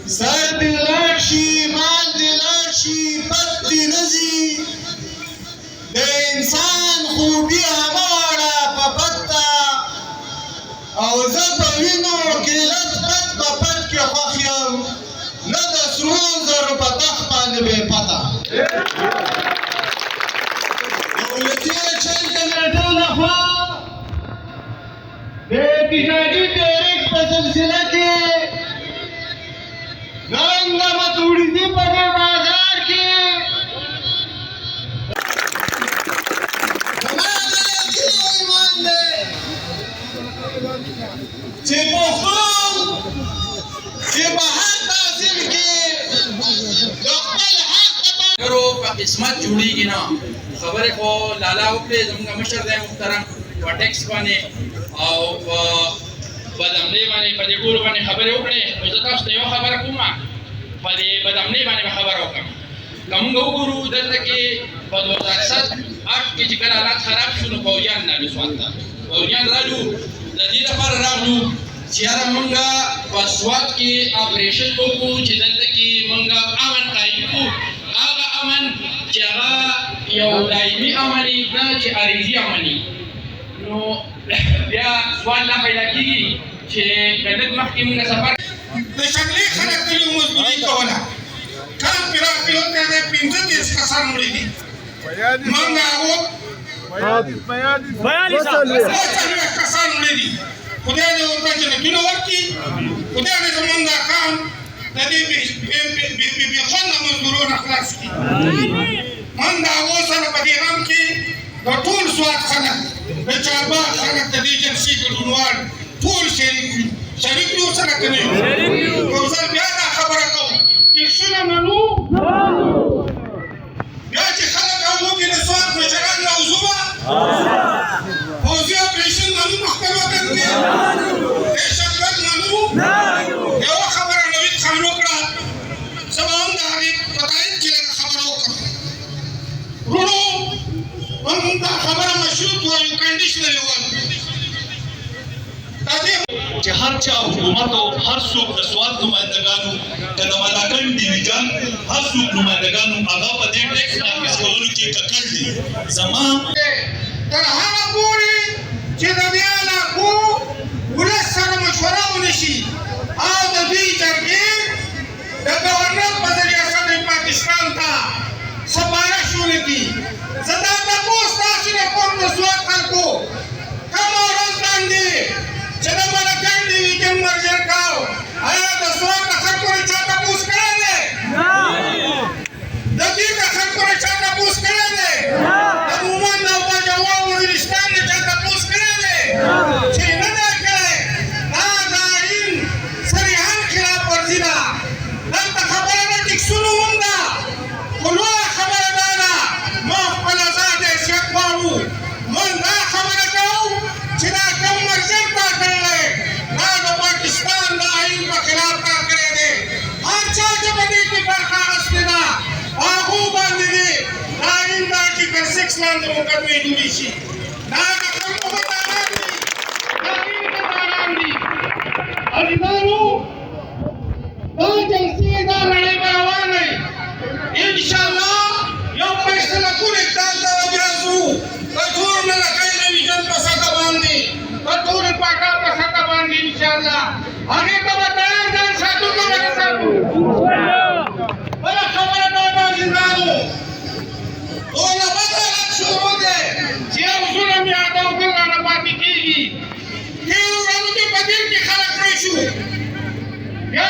سر دې لاړ شي مال دې لاړ شي بد دې نه ځي د انسان خوبي هماړه په بد ده او زه په وینو کې لږ بد په بد کې خوښ یم نه د سرو زرو په تخت باندې بې پته دولتي چل کنډراتور لخوا د تجاري تحریک په سلسله کې نن د متولیدي په دې بازار کې زما د یقین او ایمان دی چې پښتون چې په هر تحصیل کې د خپل حق کرو په قسمت جوړیږي نه خبره کو لالا وکړي زموږ مشر دی محترم په ټیکس باندې او بدامنۍ باندې په دې ټولو باندې خبرې وکړې نو زه تاسو ته یوه خبره کوم په دې بدامنۍ باندې به خبره وکړم که موږ وګورو دلته کې په 2007 کې چې کله حالات خراب شو نو پوځیان رالو سوات ته پوځیان رالو د دې لپاره راغلو چې یاره موږ په سوات کې اپریشن وکړو چې دلته کې موږ امن قایم کړو هغه امن چې هغه یو دایمي امني نه چې عریضي امني نو بیا سوال لا پیدا کېږي چې کله مخکې موږ سفر د شغلې خلک ته یو مزدوري کوله کال پرا پیوته د 15 کسان مړي دي موږ هغه بیان کسان مړي دي خدای دې ورته جنتونه ورکړي خدای دې زمونږ کام د دې به خونه مزدورونه خلاص کړي موږ هغه سره په دې غم کې د ټول سواد خلک د چارباغ خلک د دې جلسې ګډونوال ټول شریک یو سره کوي او زه بیا دا خبره کوم ټیکسونه منو بیا چې خلک هم وکړي د سواد مشران موضوع پوځي اپریشن منو محکمه کوي دهشتګرد منو یوه خبره نوید خان وکړه زه به هم د هغې په تایید کې لږه خبره وکړم وروڼو موږ دا خبره مشروط وایو کنډیشنري وایو چې هر چا حکومت او هر څوک د سواد نمایندګانو د نمالاکن ډیویژن هر څوک نمایندګانو هغه په دې ټیکس نافذ کولو کې ککړ دي زما تر هغه پورې چې د دې علاقو ولس سره مشوره ونشي او د دوی جرګې د ګورنر په ذریعه سره پاکستان ته سپارښت ونکړي زه دا تپوس تاسو نه کوم د سواد خلکو کومه ورځ باندې چې د ملکن ډیویژن مرجر کاو آیا د سواد د خلکو نه چا تپوس کړی دی د دې د خلکو نه چا تپوس کړی دی د مومند او باجوړ وزیرستان نه چا تپوس کړی دی چې نه دی کړی دا د آئین صریحا خلاف ورزي ده دلته خبره د ټیکسونو هم ده خو لویه خبره دا ده موږ خپل ازاد حیثیت غواړو موږ دا خبره کوو چې دا کوم مرجر تا کړی دی دا د پاکستان د آئین په خلاف کار کړی دی هر چا چې په دې کې برخه اخیستې ده هغو باندې دې د آئین د آرټیکل 6 لاندې مقدمې جوړې شي دا د خلکو غداران دي د آئین غداران دي عزیزانو دا جلسې دا لړۍ به روانه وي انشاءالله یو فیصله کون اقدام ته راځو د ټول ملکۍ ډیویژن په سطحه باندې د ټول پاټا په سطحه باندې انشاءالله هغې ته به تیار ځان ساتو که به نه ساتو بله خبره دا ده عزیزانو ټوله بده غږ شروع دی چې یو ظلم یا عدو بل رانه پاتې کېږي تېرو ورځو کې په دین کې خلک مړه شو بیا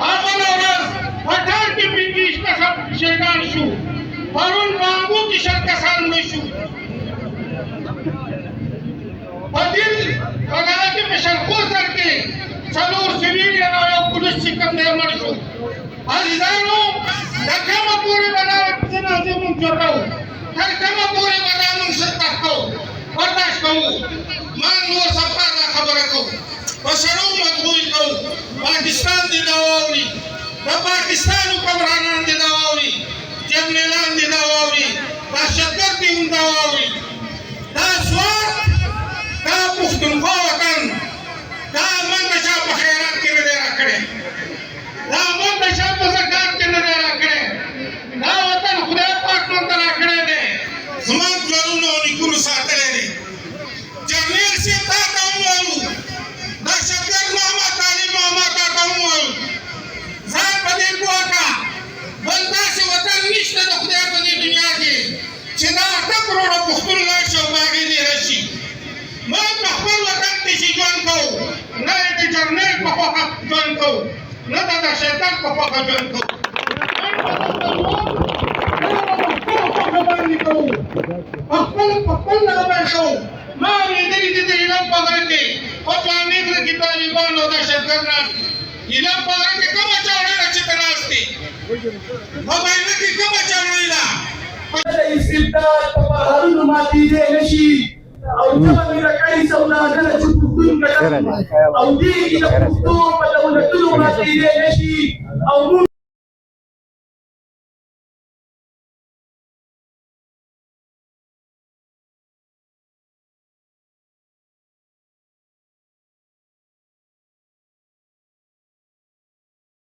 هغه ورځ پټان کې 25 کسان شهیدان شو پرون په امبو کې 100 کسان مړه شو په دې هغه کې په شلخوسر کې 4 سویلین او یو پولیس چې کوم دی مړ شو عزیزانو دا کومه پورې به دا جنازې مونږ جوړوو تر کومه پورې به دا مونږ سرکښ کوو برداشت کوو ما نور صفا دا خبره کوو په سړو مجبور کوو پاکستان دې دا واوري د پاکستان حکمرانان دې دا واوري جنرالان دې دا واوري دهشتګرد دې هم دا واوري دا سواد دا پښتونخوا وطن دا من د چا په خیرات کې نه دی راکړی دا Jonkau, na teacher ne papa Jonkau, na tata setan papa Jonkau. Pakpal na kabaso, mami diri ilang pagarke, papanig na kita libano da serkarnan, ilang pagarke kama chawla na chitanasti, babay na ki kama chawla ila. Iskilta papaharu mati de nashi, aujama mira kai sauna dana cukupun kadang, audi ina putu pada unda tulu mati de nashi,